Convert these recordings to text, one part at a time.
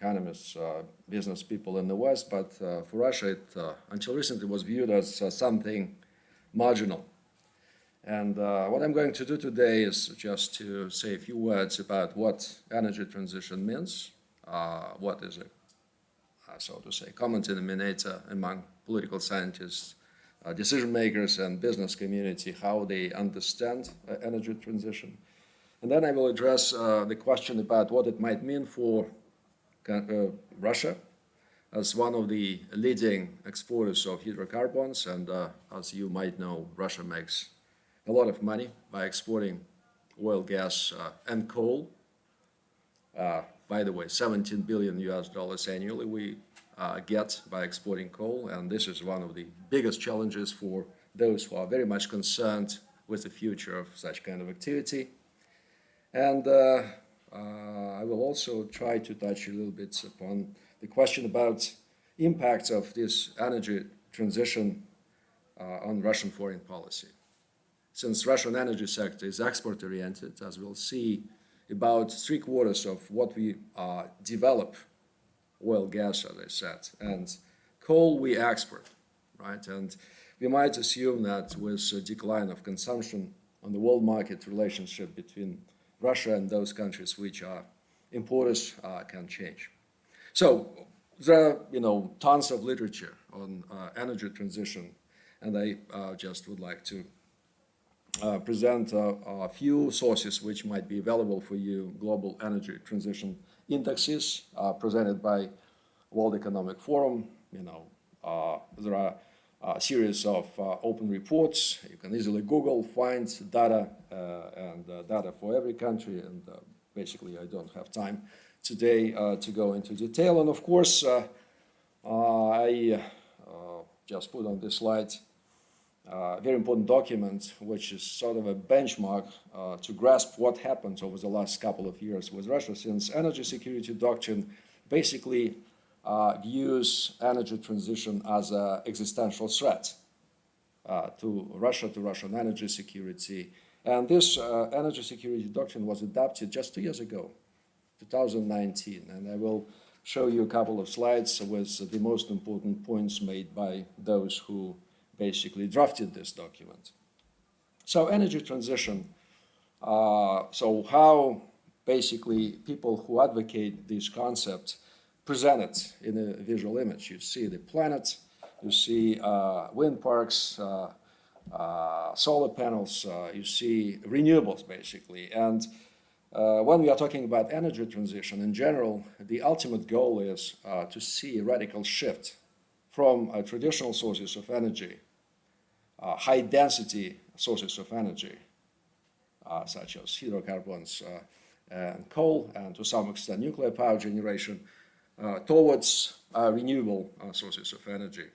economists, business people in the West, but for Russia, it until recently was viewed as something marginal. And what I'm going to do today is just to say a few words about what energy transition means, what is it, so to say, common denominator among political scientists, decision makers, and business community, how they understand energy transition. And then I will address the question about what it might mean for Russia as one of the leading exporters of hydrocarbons. And as you might know, Russia makes a lot of money by exporting oil, gas, and coal. By the way, $17 billion annually we get by exporting coal, and this is one of the biggest challenges for those who are very much concerned with the future of such kind of activity. And I will also try to touch a little bit upon the question about impacts of this energy transition on Russian foreign policy. Since Russian energy sector is export-oriented, as we'll see, about 3/4 of what we develop, oil, gas, as I said, and coal we export, right? And we might assume that with a decline of consumption on the world market, relationship between Russia and those countries which are importers can change. So there are, tons of literature on energy transition, and I just would like to present a few sources which might be available for you. Global energy transition indexes presented by World Economic Forum. There are a series of open reports. You can easily Google, find data, and data for every country. And basically, I don't have time today to go into detail. And of course, I just put on this slide a very important document, which is sort of a benchmark to grasp what happened over the last couple of years with Russia, since energy security doctrine basically views energy transition as an existential threat to Russia, to Russian energy security. And this energy security doctrine was adopted just 2 years ago, 2019. And I will show you a couple of slides with the most important points made by those who basically drafted this document. So energy transition, so how basically people who advocate this concept present it in a visual image. You see the planet, you see wind parks, solar panels, you see renewables basically. And when we are talking about energy transition in general, the ultimate goal is to see a radical shift from traditional sources of energy, high density sources of energy, such as hydrocarbons and coal, and to some extent nuclear power generation, towards renewable sources of energy.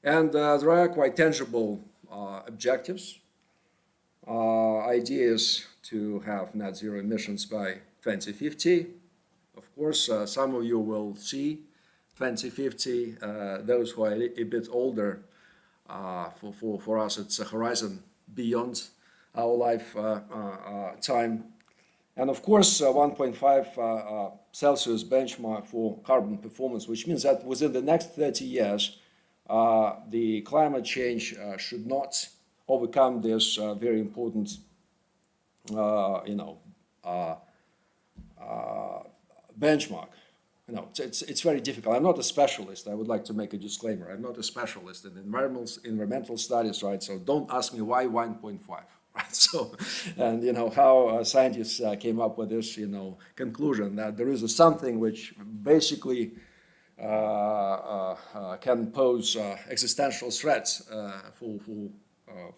And there are quite tangible objectives. Idea is to have net zero emissions by 2050. Of course, some of you will see 2050. Those who are a bit older, for us, it's a horizon beyond our lifetime. And of course, 1.5 Celsius benchmark for carbon performance, which means that within the next 30 years, the climate change should not overcome this very important, benchmark. It's very difficult. I'm not a specialist. I would like to make a disclaimer. I'm not a specialist in environmental studies, right? So don't ask me why 1.5, right? So, and how scientists came up with this, conclusion that there is something which basically can pose existential threats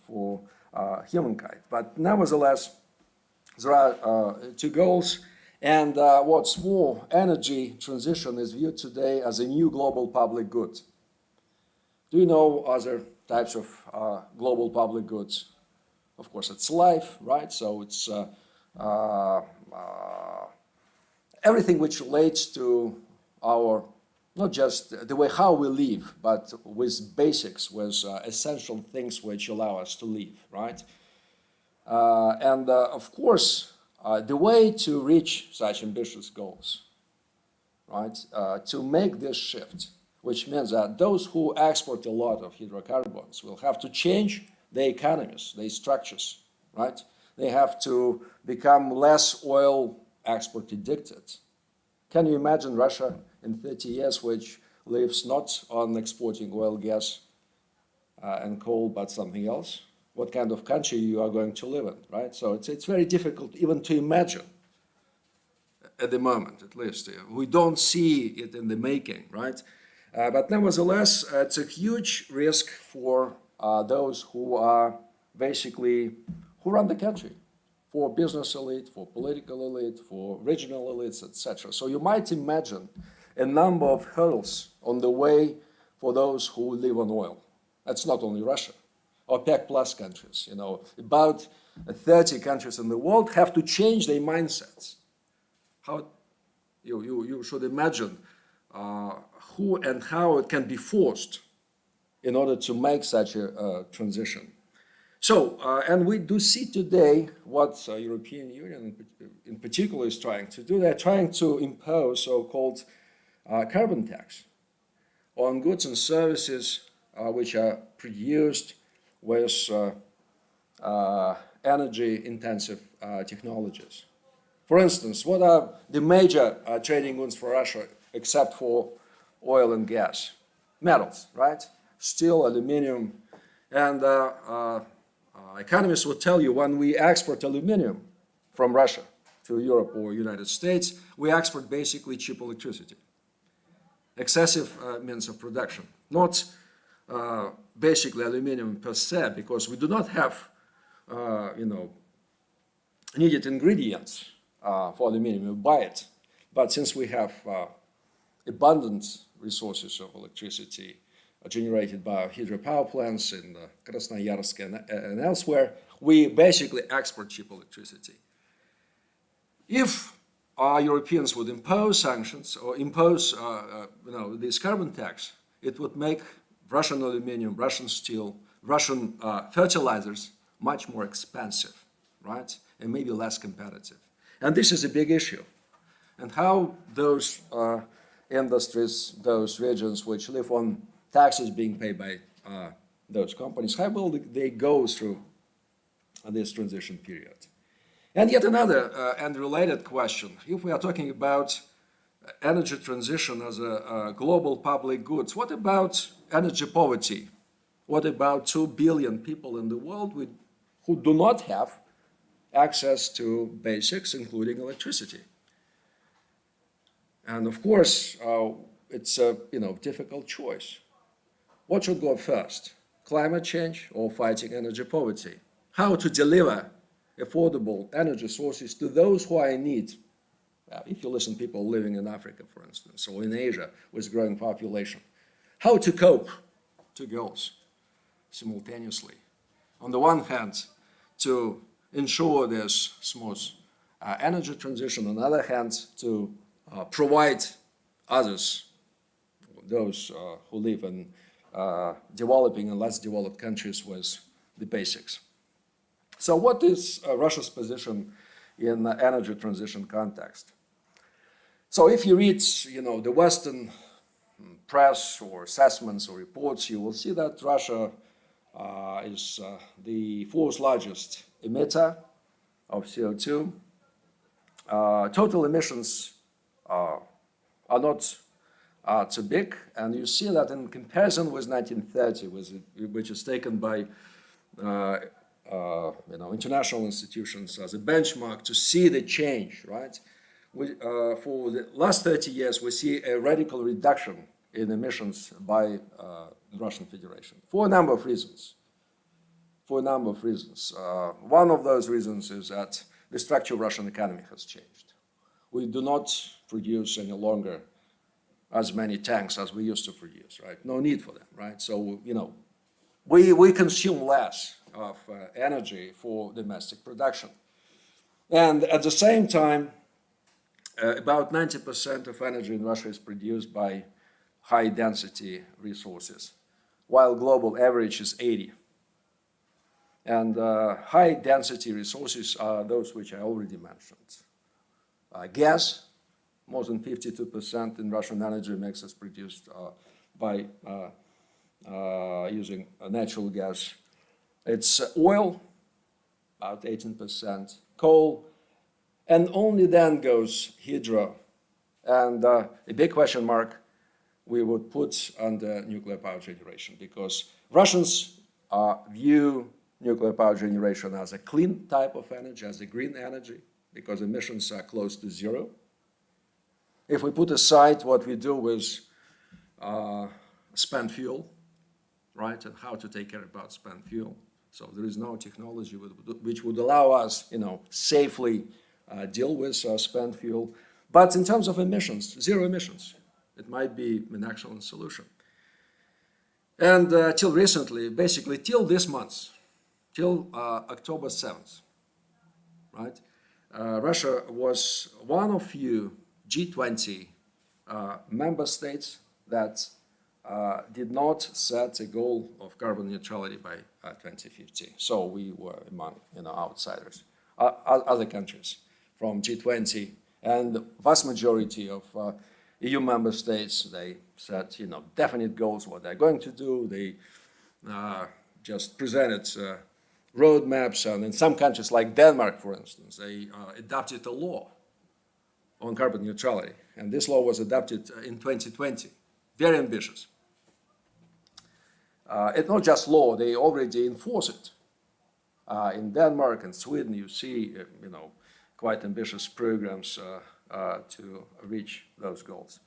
for humankind. But nevertheless, there are two goals. And what's more, energy transition is viewed today as a new global public good. Do you know other types of global public goods? Of course, it's life, right? So it's everything which relates to our, not just the way how we live, but with basics, with essential things which allow us to live, right? Of course, the way to reach such ambitious goals right, to make this shift, which means that those who export a lot of hydrocarbons will have to change their economies, their structures, right? They have to become less oil export addicted. Can you imagine Russia in 30 years, which lives not on exporting oil, gas, and coal, but something else? What kind of country you are going to live in, right? So it's very difficult even to imagine at the moment, at least. We don't see it in the making, right? But nevertheless, it's a huge risk for those who are basically, who run the country, for business elite, for political elite, for regional elites, etc. So you might imagine a number of hurdles on the way for those who live on oil. That's not only Russia. OPEC plus countries, about 30 countries in the world have to change their mindsets. How you should imagine who and how it can be forced in order to make such a transition. So, and we do see today what the European Union in particular is trying to do. They're trying to impose so-called carbon tax on goods and services which are produced with energy-intensive technologies. For instance, what are the major trading goods for Russia except for oil and gas? Metals, right? Steel, aluminum, and economists will tell you when we export aluminum from Russia to Europe or United States, we export basically cheap electricity, excessive means of production, not basically aluminum per se, because we do not have, needed ingredients for aluminum. We buy it, but since we have abundant resources of electricity generated by hydropower plants in Krasnoyarsk and elsewhere, we basically export cheap electricity. If Europeans would impose sanctions or impose, this carbon tax, it would make Russian aluminum, Russian steel, Russian fertilizers much more expensive, right? And maybe less competitive. And this is a big issue. And how those industries, those regions which live on taxes being paid by those companies, how will they go through this transition period? And yet another and related question, if we are talking about energy transition as a global public goods, what about energy poverty? What about 2 billion people in the world who do not have access to basics, including electricity? And of course, it's a difficult choice. What should go first? Climate change or fighting energy poverty? How to deliver affordable energy sources to those who are in need? If you listen to people living in Africa, for instance, or in Asia with growing population. How to cope, two goals simultaneously. On the one hand, to ensure there's smooth energy transition. On the other hand, to provide others, those who live in developing and less developed countries, with the basics. So what is Russia's position in the energy transition context? So if you read, the Western press or assessments or reports, you will see that Russia is the fourth largest emitter of CO2. Total emissions are not too big, and you see that in comparison with 1930, which is taken by international institutions as a benchmark to see the change, right? For the last 30 years, we see a radical reduction in emissions by the Russian Federation for a number of reasons. One of those reasons is that the structure of Russian economy has changed. We do not produce any longer as many tanks as we used to produce, right? No need for them, right? So, we consume less of energy for domestic production. And at the same time, about 90% of energy in Russia is produced by high-density resources, while global average is 80. And high-density resources are those which I already mentioned. Gas, more than 52% in Russian energy mix is produced by using natural gas. It's oil, about 18%, coal, and only then goes hydro. And a big question mark we would put on the nuclear power generation, because Russians view nuclear power generation as a clean type of energy, as a green energy, because emissions are close to zero. If we put aside what we do with spent fuel, right, and how to take care about spent fuel, so there is no technology which would allow us, safely deal with spent fuel. But in terms of emissions, zero emissions, it might be an excellent solution. And till recently, basically till this month, till October 7th, right, Russia was one of few G20 member states that did not set a goal of carbon neutrality by 2050. So we were among outsiders. Other countries from G20 and the vast majority of EU member states, they set definite goals what they're going to do. They just presented roadmaps, and in some countries like Denmark, for instance, they adopted a law on carbon neutrality, and this law was adopted in 2020. Very ambitious. It's not just law; they already enforce it. In Denmark and Sweden, you see, quite ambitious programs to reach those goals.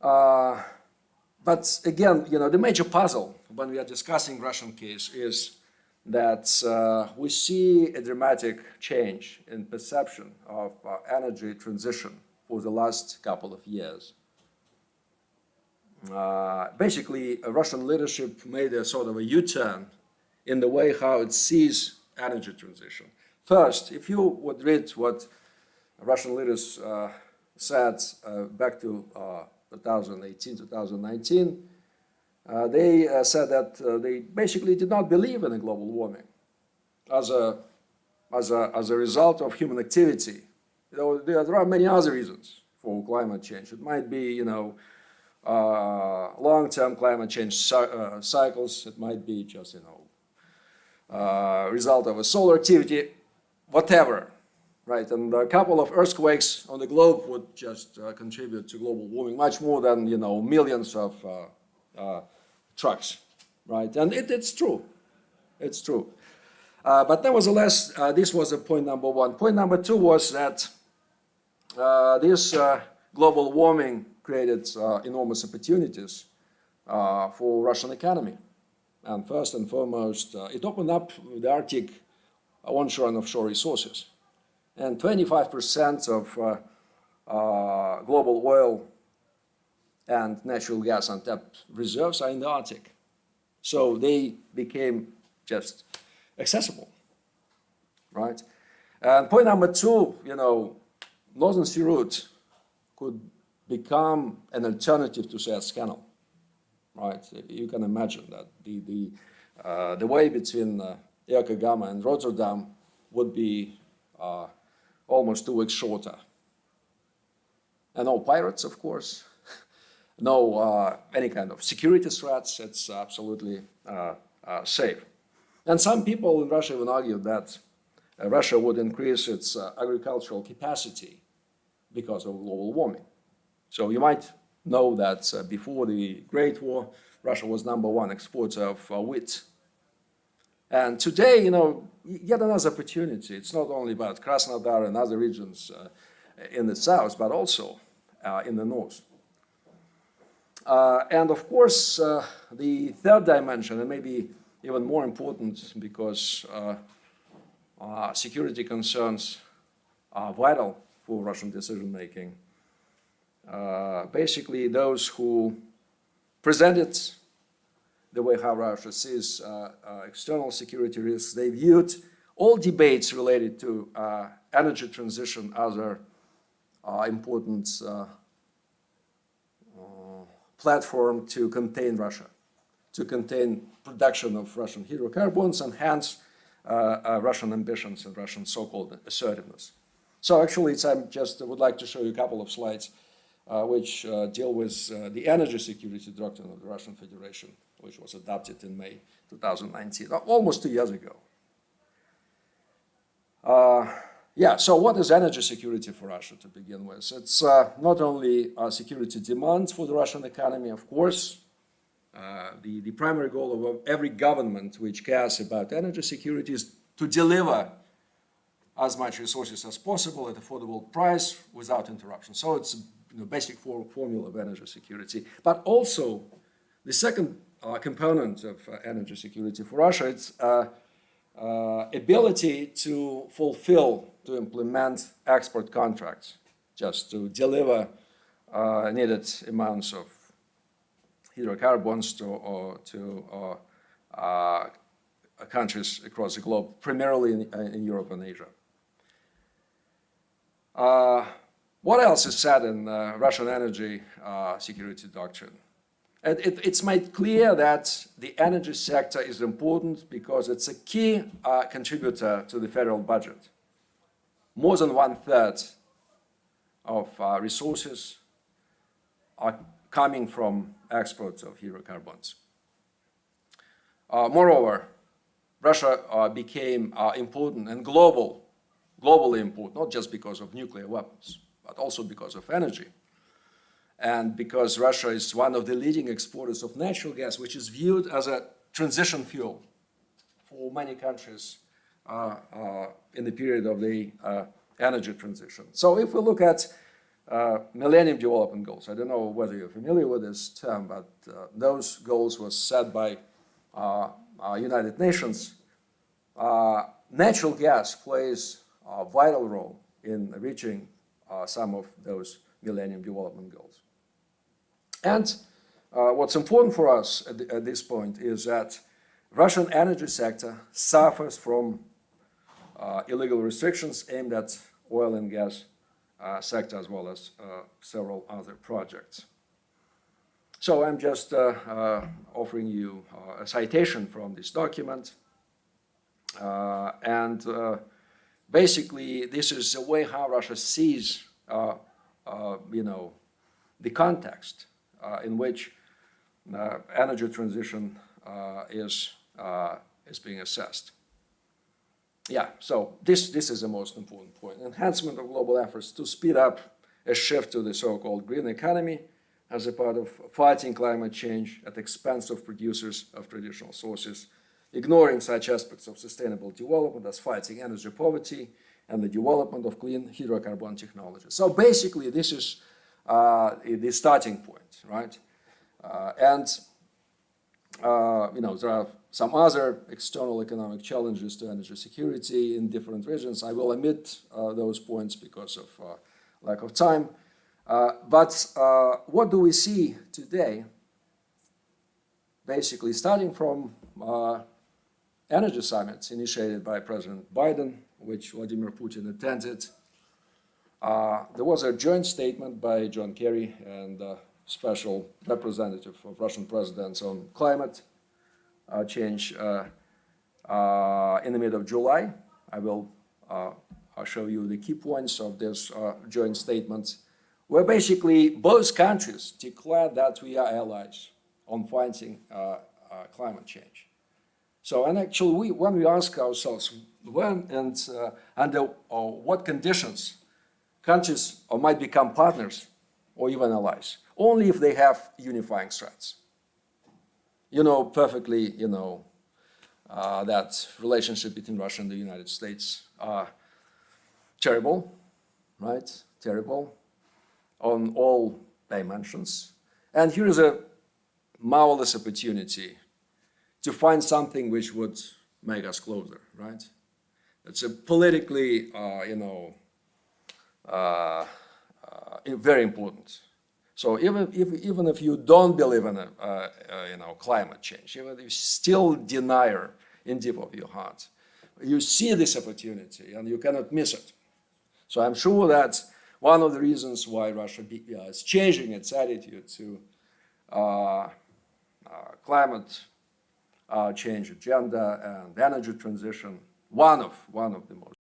But again, the major puzzle when we are discussing Russian case is that we see a dramatic change in perception of energy transition for the last couple of years. Basically, Russian leadership made a sort of a U-turn in the way how it sees energy transition. First, if you would read what Russian leaders said back to 2018, 2019, they said that they basically did not believe in a global warming as a result of human activity. There are many other reasons for climate change. It might be, long-term climate change cycles. It might be just, result of a solar activity, whatever, right? And a couple of earthquakes on the globe would just contribute to global warming much more than, millions of trucks, right? And it's true. It's true. But nevertheless, this was point number one. Point number two was that this global warming created enormous opportunities for Russian economy. And first and foremost, it opened up the Arctic onshore and offshore resources. And 25% of global oil and natural gas untapped reserves are in the Arctic. So they became just accessible, right? And point number two, Northern Sea route could become an alternative to Suez Canal, right? You can imagine that the way between Erkagama and Rotterdam would be almost 2 weeks shorter. And no pirates, of course, no any kind of security threats. It's absolutely safe. And some people in Russia even argue that Russia would increase its agricultural capacity because of global warming. So you might know that before the Great War, Russia was #1 exporter of wheat. And today, yet another opportunity. It's not only about Krasnodar and other regions in the south, but also in the north. And of course, the third dimension, and maybe even more important because security concerns are vital for Russian decision-making. Basically, those who presented the way how Russia sees external security risks, they viewed all debates related to energy transition as an important platform to contain Russia, to contain production of Russian hydrocarbons and hence Russian ambitions and Russian so-called assertiveness. So actually, I just would like to show you a couple of slides which deal with the energy security doctrine of the Russian Federation, which was adopted in May 2019, almost 2 years ago. Yeah, so what is energy security for Russia to begin with? It's not only security demand for the Russian economy, of course. The primary goal of every government which cares about energy security is to deliver as much resources as possible at affordable price without interruption. So it's the basic formula of energy security. But also, the second component of energy security for Russia, it's ability to fulfill, to implement export contracts, just to deliver needed amounts of hydrocarbons to countries across the globe, primarily in Europe and Asia. What else is said in Russian energy security doctrine? It's made clear that the energy sector is important because it's a key contributor to the federal budget. More than 1/3 of resources are coming from exports of hydrocarbons. Moreover, Russia became important and globally important, not just because of nuclear weapons, but also because of energy. And because Russia is one of the leading exporters of natural gas, which is viewed as a transition fuel for many countries in the period of the energy transition. So if we look at Millennium Development Goals, I don't know whether you're familiar with this term, but those goals were set by United Nations. Natural gas plays a vital role in reaching some of those Millennium Development Goals. And what's important for us at this point is that Russian energy sector suffers from illegal restrictions aimed at oil and gas sector as well as several other projects. So I'm just offering you a citation from this document. And basically, this is the way how Russia sees, the context in which energy transition is being assessed. Yeah, so this is the most important point. Enhancement of global efforts to speed up a shift to the so-called green economy as a part of fighting climate change at the expense of producers of traditional sources, ignoring such aspects of sustainable development as fighting energy poverty and the development of clean hydrocarbon technology. So basically, this is the starting point, right? There are some other external economic challenges to energy security in different regions. I will omit those points because of lack of time. But what do we see today? Basically, starting from energy summits initiated by President Biden, which Vladimir Putin attended. There was a joint statement by John Kerry and special representative of Russian presidents on climate change in the middle of July. I will show you the key points of this joint statement, where basically both countries declared that we are allies on fighting climate change. So, and actually, when we ask ourselves when and under what conditions countries might become partners or even allies, only if they have unifying threats. You know perfectly, that relationship between Russia and the United States are terrible, right? Terrible on all dimensions. And here is a marvelous opportunity to find something which would make us closer, right? It's a politically, very important. So even if you don't believe in climate change, even if you still deny in deep of your heart, you see this opportunity and you cannot miss it. So I'm sure that one of the reasons why Russia is changing its attitude to climate change agenda and energy transition, one of the most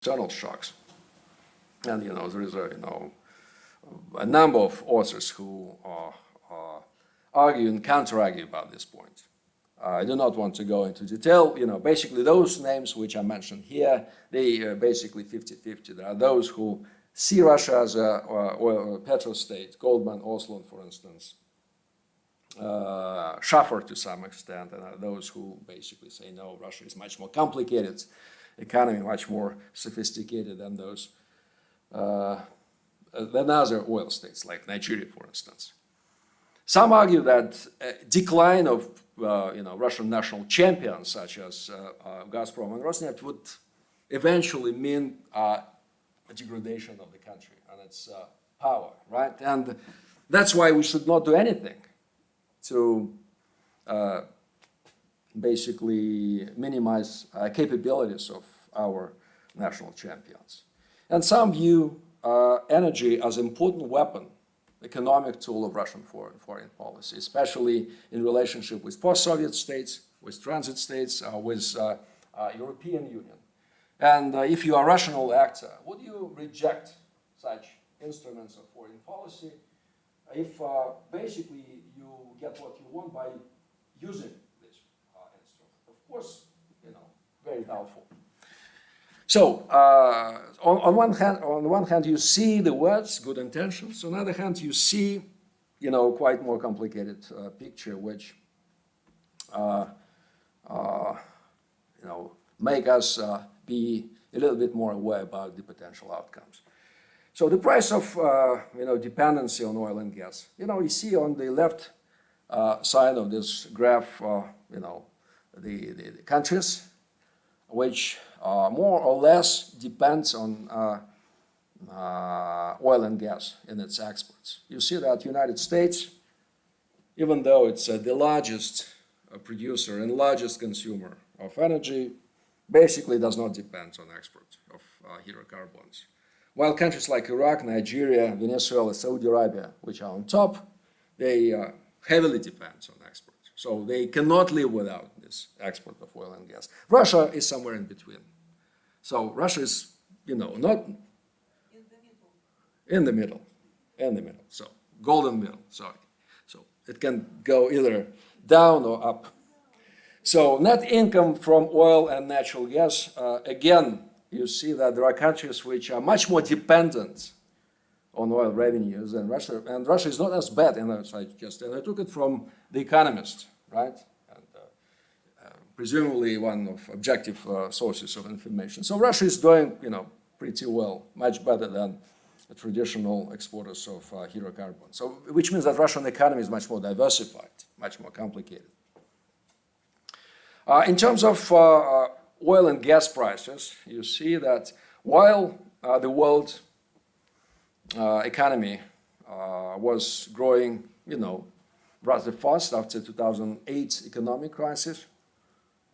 external shocks. And, there is a number of authors who argue and counter-argue about this point. I do not want to go into detail. Basically those names which I mentioned here, they are basically 50-50. There are those who see Russia as a petro state, Goldman, Oslo, for instance, Schaffer to some extent, and those who basically say, no, Russia is much more complicated economy, much more sophisticated than those, than other oil states, like Nigeria, for instance. Some argue that decline of Russian national champions, such as Gazprom and Rosneft, would eventually mean a degradation of the country and its power, right? And that's why we should not do anything to basically minimize capabilities of our national champions. And some view energy as an important weapon, economic tool of Russian foreign policy, especially in relationship with post-Soviet states, with transit states, with European Union. And if you are a rational actor, would you reject such instruments of foreign policy if basically you get what you want by using this instrument? Of course, very doubtful. So on one hand, you see the words, good intentions. On the other hand, you see, quite more complicated picture, which, make us be a little bit more aware about the potential outcomes. So the price of, dependency on oil and gas. You see on the left side of this graph, the countries which more or less depends on oil and gas in its exports. You see that United States, even though it's the largest producer and largest consumer of energy, basically does not depend on export of hydrocarbons. While countries like Iraq, Nigeria, Venezuela, Saudi Arabia, which are on top, they heavily depend on export. So they cannot live without this export of oil and gas. Russia is somewhere in between. So Russia is, not in the middle. So golden middle, sorry. So it can go either down or up. So net income from oil and natural gas, again, you see that there are countries which are much more dependent on oil revenues than Russia, and Russia is not as bad. And I took it from The Economist, right? And presumably one of objective sources of information. So Russia is doing, pretty well, much better than the traditional exporters of hydrocarbons. So, which means that Russian economy is much more diversified, much more complicated. In terms of oil and gas prices, you see that while the world economy was growing, rather fast after 2008 economic crisis,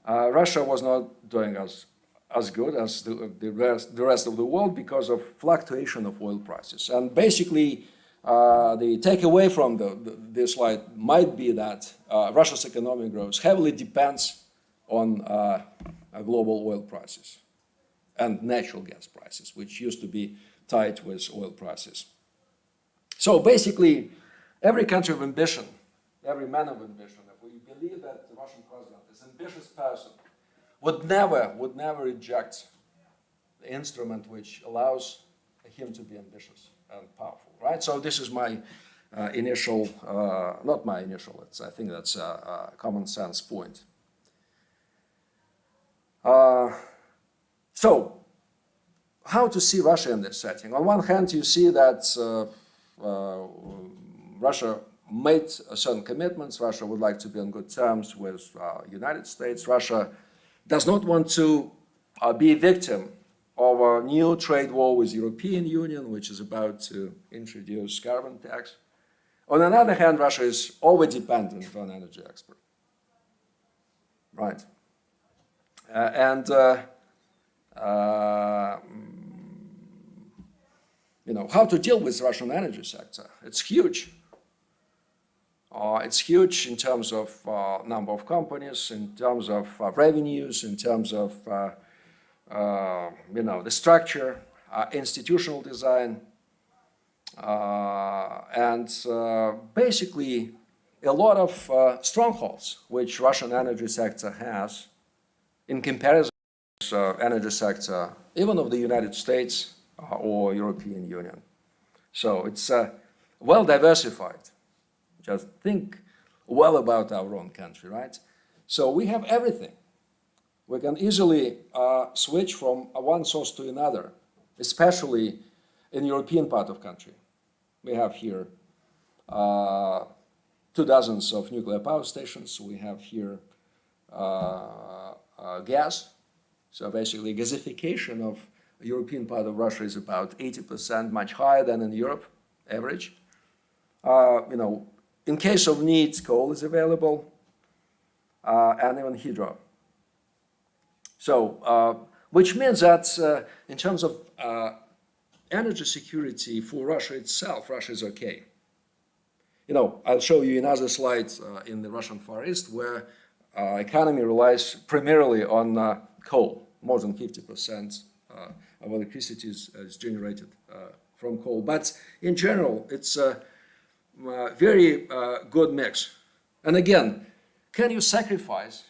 Russia was not doing as good as the rest of the world because of fluctuation of oil prices. And basically, the takeaway from this slide might be that Russia's economic growth heavily depends on global oil prices and natural gas prices, which used to be tied with oil prices. So basically, every country of ambition, every man of ambition, if we believe that the Russian president is an ambitious person, would never reject the instrument which allows him to be ambitious and powerful, right? So this is my initial, not my initial, I think that's a common sense point. So, how to see Russia in this setting? On one hand, you see that Russia made certain commitments. Russia would like to be on good terms with United States. Russia does not want to be a victim of a new trade war with European Union, which is about to introduce carbon tax. On the other hand, Russia is over-dependent on energy export. Right. How to deal with Russian energy sector? It's huge. It's huge in terms of number of companies, in terms of revenues, in terms of the structure, institutional design, and basically a lot of strongholds which Russian energy sector has in comparison to the energy sector even of the United States or European Union. So it's well diversified. Just think well about our own country, right? So we have everything. We can easily switch from one source to another, especially in European part of country. We have here 24 of nuclear power stations. We have here gas. So basically gasification of European part of Russia is about 80%, much higher than in Europe, average. In case of needs, coal is available, and even hydro. So, which means that in terms of energy security for Russia itself, Russia is okay. I'll show you another slide in the Russian Far East where economy relies primarily on coal. More than 50% of electricity is generated from coal. But in general, it's a very good mix. And again, can you sacrifice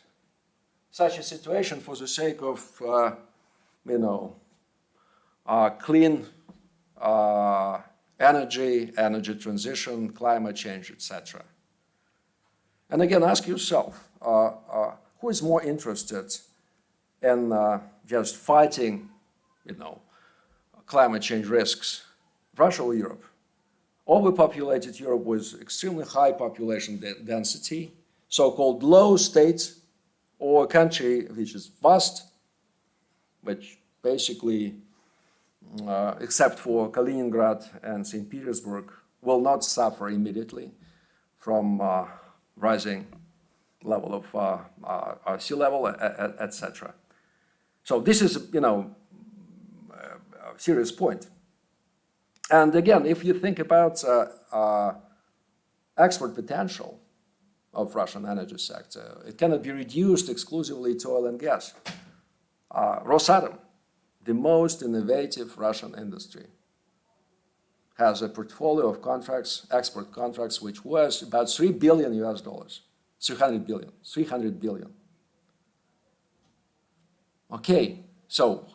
such a situation for the sake of, clean energy transition, climate change, etc.? And again, ask yourself, who is more interested in just fighting, climate change risks, Russia or Europe? Overpopulated Europe with extremely high population density, so-called low state, or a country which is vast, which basically, except for Kaliningrad and St. Petersburg, will not suffer immediately from rising level of sea level, etc. So this is, a serious point. And again, if you think about export potential of Russian energy sector, it cannot be reduced exclusively to oil and gas. Rosatom, the most innovative Russian industry, has a portfolio of contracts, export contracts, which was about $3 billion US, 300 billion. Okay, so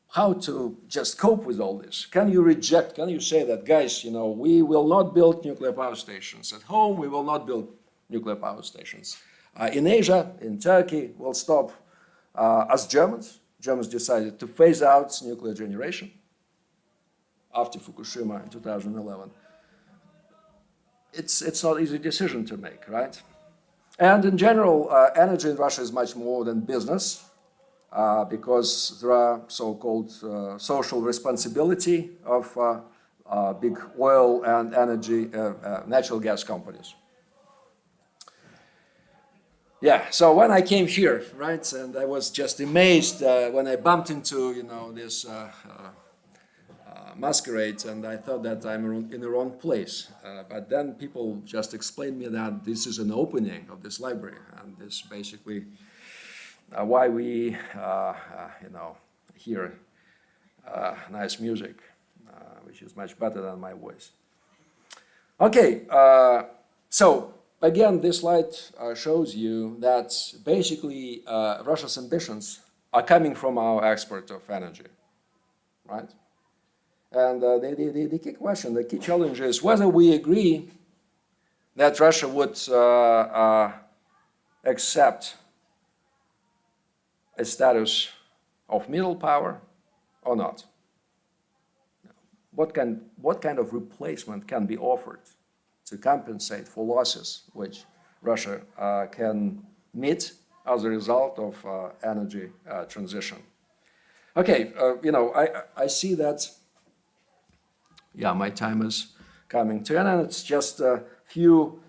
how to just cope with all this? Can you say that, guys, we will not build nuclear power stations. At home, we will not build nuclear power stations. In Asia, in Turkey, we'll stop. As Germans decided to phase out nuclear generation after Fukushima in 2011. It's not an easy decision to make, right? And in general, energy in Russia is much more than business, because there are so-called social responsibility of big oil and energy, natural gas companies. Yeah, so when I came here, right, and I was just amazed when I bumped into, this masquerade, and I thought that I'm in the wrong place. But then people just explained me that this is an opening of this library, and this basically why we, hear nice music, which is much better than my voice. Okay, so again, this slide shows you that basically Russia's ambitions are coming from our export of energy, right? And the key question, the key challenge is whether we agree that Russia would accept a status of middle power or not. What kind of replacement can be offered to compensate for losses which Russia can meet as a result of energy transition? Okay, I see that, my time is coming to an end. It's just a few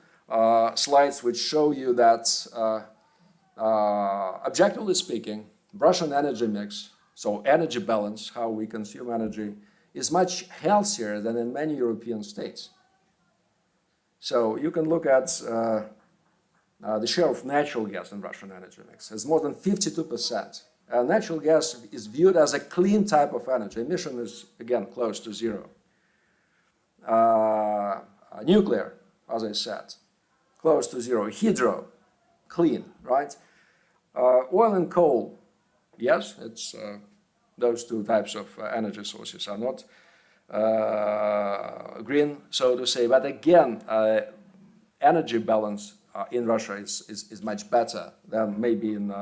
slides which show you that objectively speaking, Russian energy mix, so energy balance, how we consume energy, is much healthier than in many European states. So you can look at the share of natural gas in Russian energy mix. It's more than 52%. natural gas is viewed as a clean type of energy. Emission is, again, close to zero. Nuclear, as I said, close to zero. Hydro, clean, right? Oil and coal, yes, it's those two types of energy sources are not green, so to say. But again, energy balance in Russia is much better than maybe in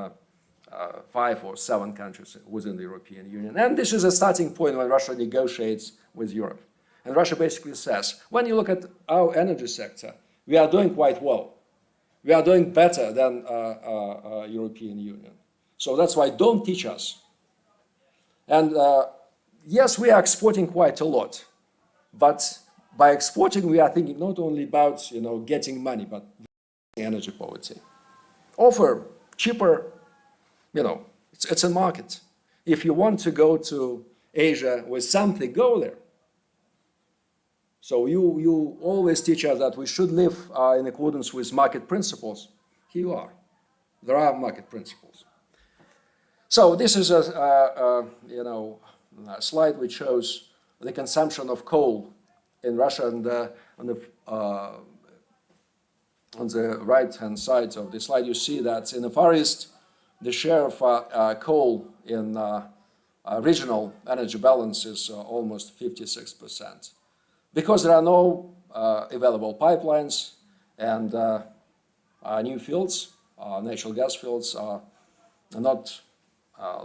5 or 7 countries within the European Union. And this is a starting point when Russia negotiates with Europe. And Russia basically says, when you look at our energy sector, we are doing quite well. We are doing better than European Union. So that's why don't teach us. And yes, we are exporting quite a lot. But by exporting, we are thinking not only about getting money, but energy poverty. Offer cheaper, it's a market. If you want to go to Asia with something, go there. So you always teach us that we should live in accordance with market principles. Here you are. There are market principles. So this is a slide which shows the consumption of coal in Russia, and on the right-hand side of the slide, you see that in the Far East, the share of coal in regional energy balance is almost 56%. Because there are no available pipelines and new fields, natural gas fields are not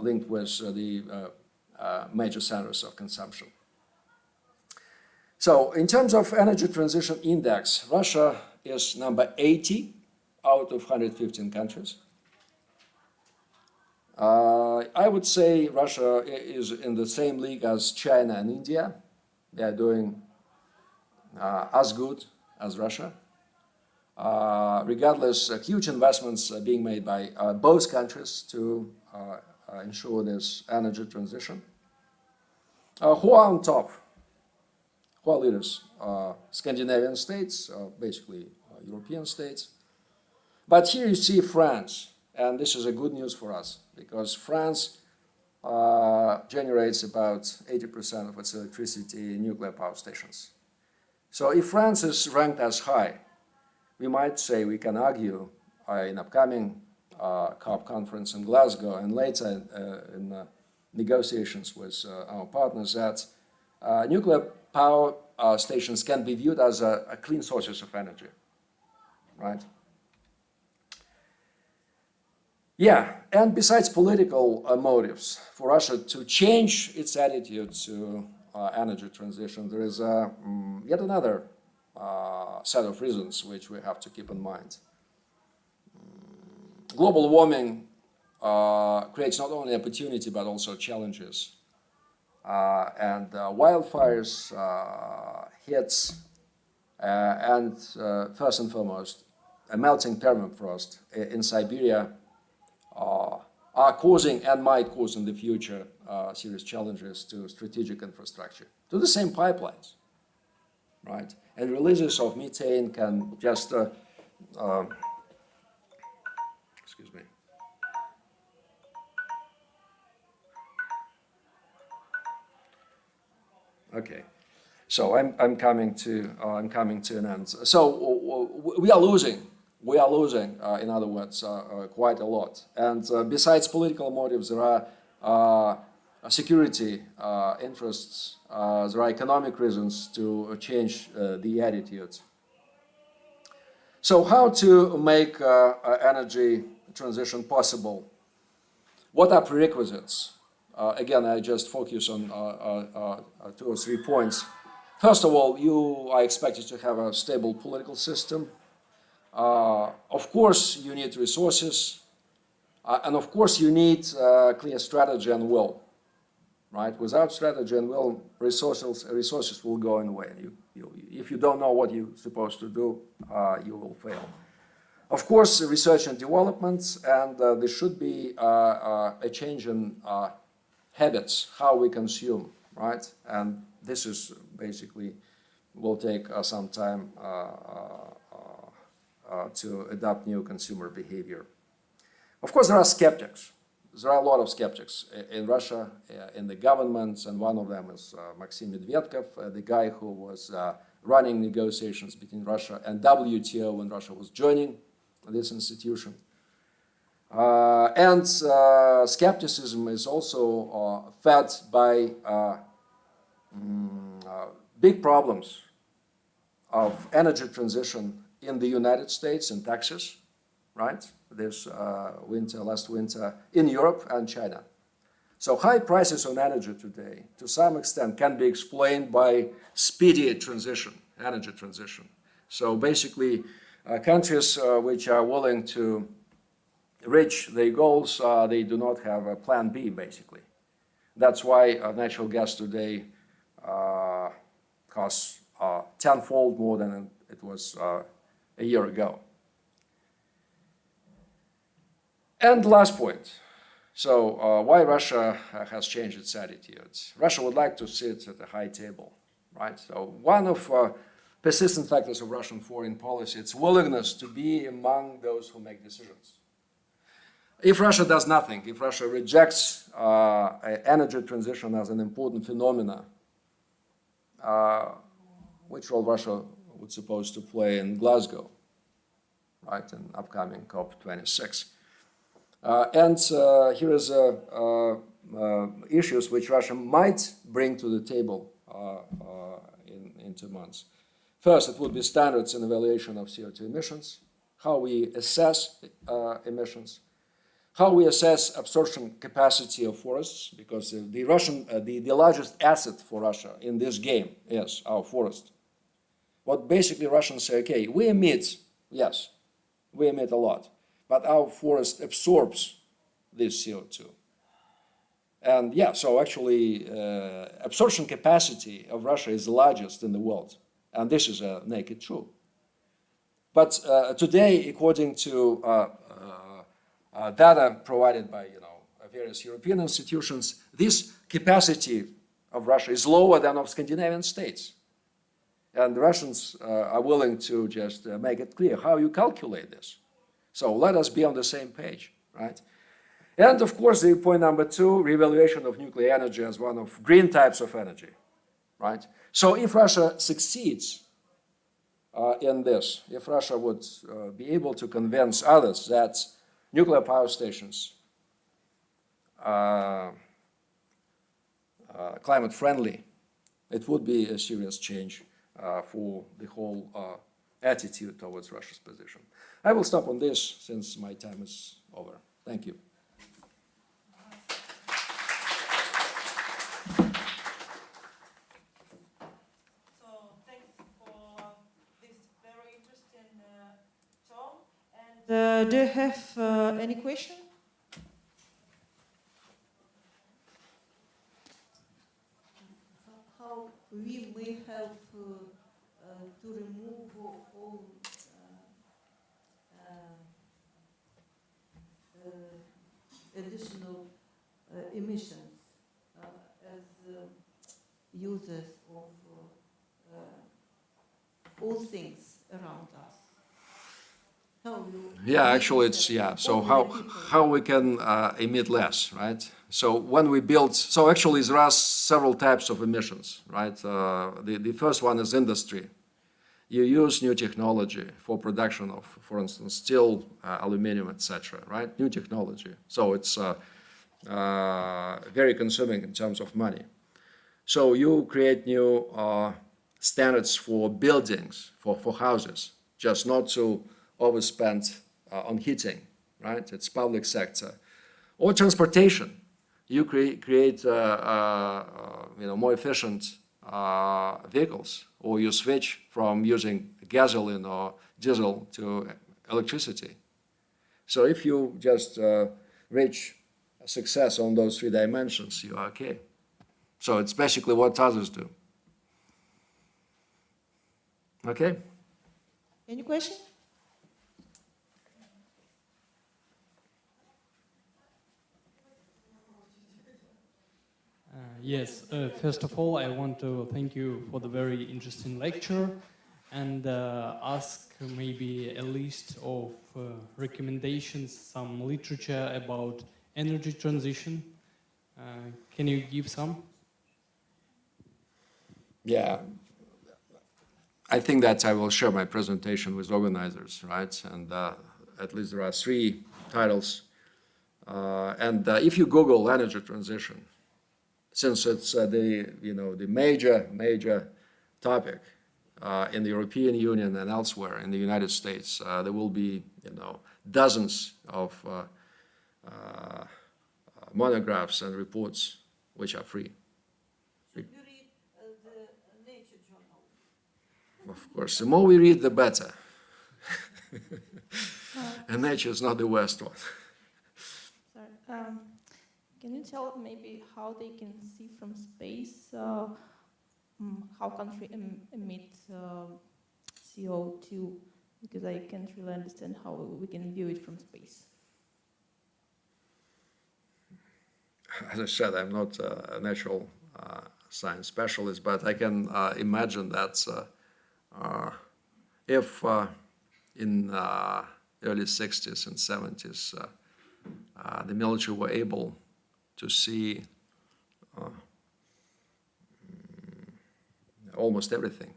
linked with the major centers of consumption. So in terms of energy transition index, Russia is number 80 out of 115 countries. I would say Russia is in the same league as China and India. They are doing as good as Russia. Regardless, huge investments are being made by both countries to ensure this energy transition. Who are on top? Who are leaders? Scandinavian states, basically European states. But here you see France, and this is a good news for us because France generates about 80% of its electricity in nuclear power stations. So if France is ranked as high, we might say, we can argue in upcoming COP conference in Glasgow and later in negotiations with our partners that nuclear power stations can be viewed as a clean sources of energy, right? Yeah, and besides political motives for Russia to change its attitude to energy transition, there is yet another set of reasons which we have to keep in mind. Global warming creates not only opportunity but also challenges. And wildfires, hits, and first and foremost, a melting permafrost in Siberia are causing and might cause in the future serious challenges to strategic infrastructure, to the same pipelines, right? And releases of methane can just, excuse me. Okay, so I'm coming to an end. So we are losing. We are losing, in other words, quite a lot. And besides political motives, there are security interests, there are economic reasons to change the attitudes. So how to make energy transition possible? What are prerequisites? Again, I just focus on 2 or 3 points. First of all, you are expected to have a stable political system. Of course, you need resources, and of course, you need clear strategy and will, right? Without strategy and will, resources will go away. If you don't know what you're supposed to do, you will fail. Of course, research and development, and there should be a change in habits, how we consume, right? And this is basically will take some time to adopt new consumer behavior. Of course, there are skeptics. there are a lot of skeptics in Russia, in the governments, and one of them is Maxim Medvedev, the guy who was running negotiations between Russia and WTO when Russia was joining this institution. And skepticism is also fed by big problems of energy transition in the United States in Texas, right? This last winter in Europe and China. So high prices on energy today, to some extent, can be explained by speedy transition, energy transition. So basically, countries which are willing to reach their goals, they do not have a plan B, basically. That's why natural gas today costs tenfold more than it was a year ago. And last point. So why Russia has changed its attitudes? Russia would like to sit at the high table, right? So one of persistent factors of Russian foreign policy, its willingness to be among those who make decisions. If Russia does nothing, if Russia rejects energy transition as an important phenomena, which role Russia would suppose to play in Glasgow, right, in upcoming COP26. And here is issues which Russia might bring to the table in 2 months. First, it would be standards and evaluation of CO2 emissions, how we assess emissions, how we assess absorption capacity of forests, because the largest asset for Russia in this game is our forest. What basically Russians say, okay, we emit, yes, we emit a lot, but our forest absorbs this CO2. And yeah, so actually absorption capacity of Russia is the largest in the world. And this is a naked truth. But today, according to data provided by various European institutions, this capacity of Russia is lower than of Scandinavian states. And the Russians are willing to just make it clear how you calculate this. So let us be on the same page, right? And of course, the point number 2, reevaluation of nuclear energy as one of green types of energy, right? So if Russia succeeds in this, if Russia would be able to convince others that nuclear power stations are climate friendly, it would be a serious change for the whole attitude towards Russia's position. I will stop on this since my time is over. Thank you. So thanks for this very interesting talk. And do you have any question? How we may help to remove all additional emissions as users of all things around us. Yeah, actually, it's So how we can emit less, right? So when we build, so actually there are several types of emissions, right? The first one is industry. You use new technology for production of, for instance, steel, aluminum, etc., right? New technology. So it's very consuming in terms of money. So you create new standards for buildings, for houses, just not to overspend on heating, right? It's public sector. Or transportation. You create more efficient vehicles, or you switch from using gasoline or diesel to electricity. So if you just reach success on those 3 dimensions, you are okay. So it's basically what others do. Okay? Any question? Yes, first of all, I want to thank you for the very interesting lecture and ask maybe a list of recommendations, some literature about energy transition. Can you give some? Yeah, I think that I will share my presentation with organizers, right? And at least there are 3 titles. And if you Google energy transition, since it's the major topic in the European Union and elsewhere in the United States, there will be dozens of monographs and reports which are free. Should we read the Nature journal? Of course, the more we read, the better. And Nature is not the worst one. Sorry. Can you tell maybe how they can see from space how country emit CO2? Because I can't really understand how we can view it from space. As I said, I'm not a natural science specialist, but I can imagine that if in early 60s and 70s the military were able to see almost everything.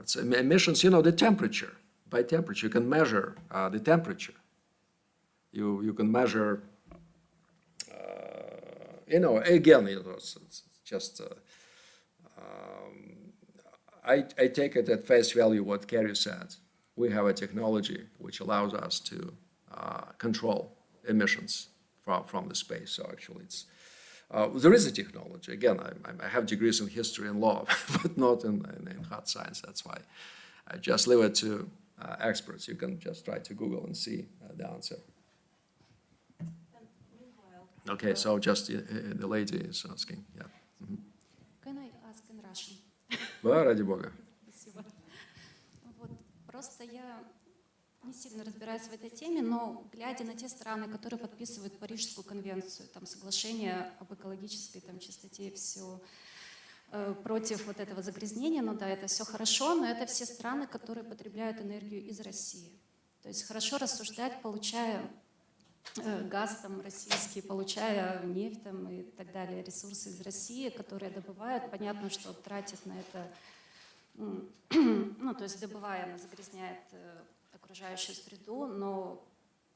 It's emissions, the temperature. By temperature, you can measure the temperature. You can measure, again, it's just, I take it at face value what Kerry said. We have a technology which allows us to control emissions from the space. So actually it's, there is a technology. Again, I have degrees in history and law, but not in hard science. That's why I just leave it to experts. You can just try to Google and see the answer. Okay, so just the lady is asking. Yeah. Mm-hmm. Can I ask in Russian? Да, ради бога. Спасибо. Вот, просто я не сильно разбираюсь в этой теме, но глядя на те страны, которые подписывают Парижскую конвенцию, там соглашение об экологической чистоте и все против вот этого загрязнения, ну да, это все хорошо, но это все страны, которые потребляют энергию из России. То есть хорошо рассуждать, получая газ там российский, получая нефть там, и так далее, ресурсы из России, которые добывают. Понятно, что тратят на это, то есть добывая, она загрязняет окружающую среду, но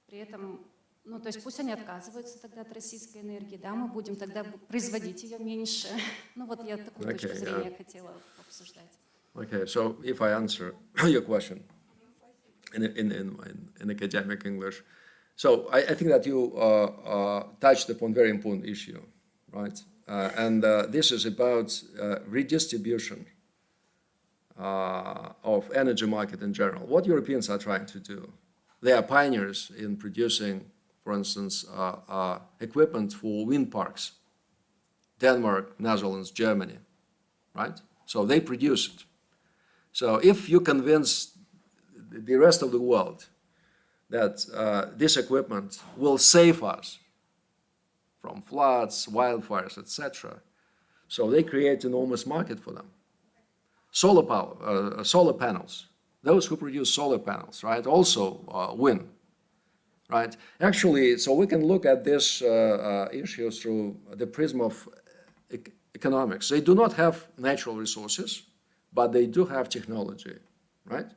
при этом, то есть пусть они отказываются тогда от российской энергии, да, мы будем тогда производить ее меньше. Вот я такую точку зрения хотела обсуждать. Okay, so if I answer your question in academic English, so I think that you touched upon a very important issue, right? And this is about redistribution of energy market in general. What Europeans are trying to do, they are pioneers in producing, for instance, equipment for wind parks. Denmark, Netherlands, Germany, right? So they produce it. So if you convince the rest of the world that this equipment will save us from floods, wildfires, etc., so they create an enormous market for them. Solar power, solar panels. Those who produce solar panels, right, also win, right? Actually, so we can look at this issue through the prism of economics. They do not have natural resources, but they do have technology, right?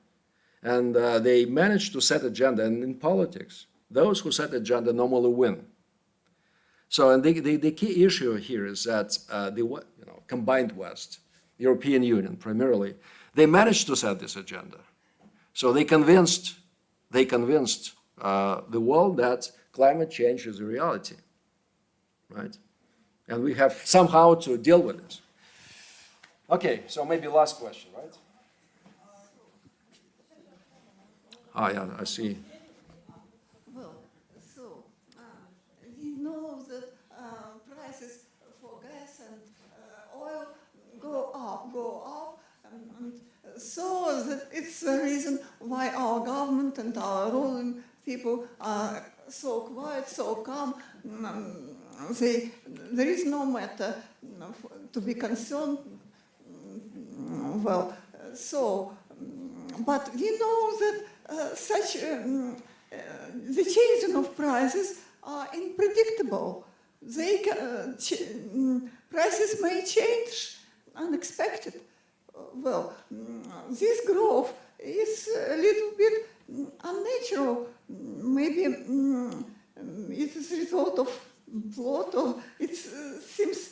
And they manage to set agenda. And in politics, those who set agenda normally win. So, and the key issue here is that the combined West, European Union primarily, they managed to set this agenda. So they convinced the world that climate change is a reality, right? And we have somehow to deal with it. Okay, so maybe last question, right? Yeah, I see. Well, so we know that prices for gas and oil go up, and so that it's the reason why our government and our ruling people are so quiet, so calm. There is no matter to be concerned. Well, so, but we know that such the changing of prices are unpredictable. Prices may change unexpected. Well, this growth is a little bit unnatural. Maybe it is a result of plot, or it seems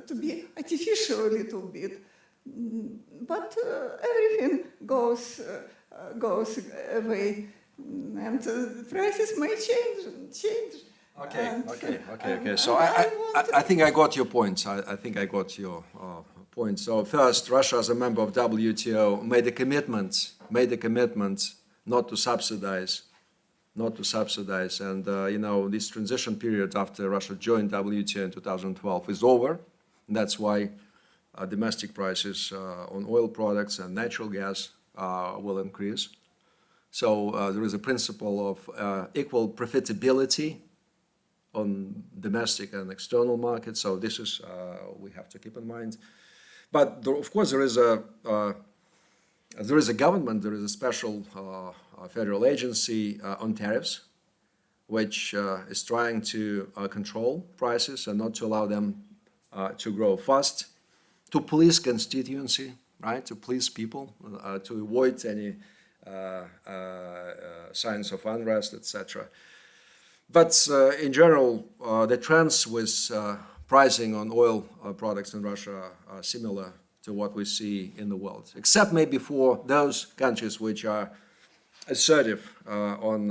to be artificial a little bit. But everything goes away, and prices may change. Okay. So I think I got your point. I think I got your point. So first, Russia, as a member of WTO, made a commitment not to subsidize, and this transition period after Russia joined WTO in 2012 is over. And that's why domestic prices on oil products and natural gas will increase. So there is a principle of equal profitability on domestic and external markets. So this is we have to keep in mind. But of course there is a government, there is a special federal agency on tariffs, which is trying to control prices and not to allow them to grow fast, to police constituency, right? To please people, to avoid any signs of unrest, etc. But in general, the trends with pricing on oil products in Russia are similar to what we see in the world, except maybe for those countries which are assertive on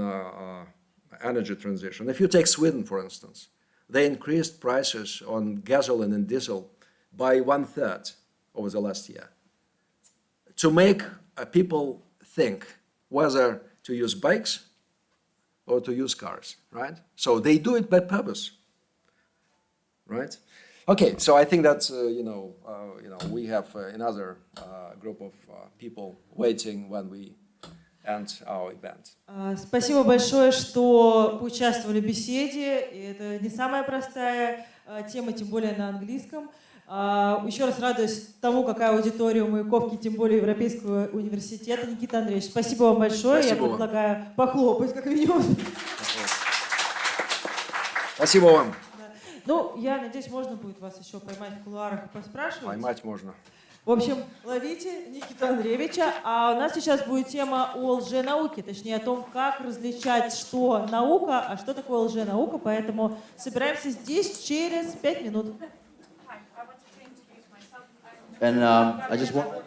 energy transition. If you take Sweden, for instance, they increased prices on gasoline and diesel by 1/3 over the last year to make people think whether to use bikes or to use cars, right? So they do it by purpose, right? Okay, so I think that we have another group of people waiting when we end our event. Спасибо большое, что поучаствовали в беседе. И это не самая простая тема, тем более на английском. Еще раз радуюсь тому, какая аудитория у Маяковки, тем более Европейского университета. Никита Андреевич, спасибо вам большое. Спасибо. Я предлагаю похлопать, как минимум. Спасибо вам. Ну, я надеюсь, можно будет вас еще поймать в кулуарах и поспрашивать. Поймать можно. В общем, ловите Никиту Андреевича. А у нас сейчас будет тема о лженауке, точнее о том, как различать, что наука, а что такое лженаука. Поэтому собираемся здесь через 5 минут. And I just want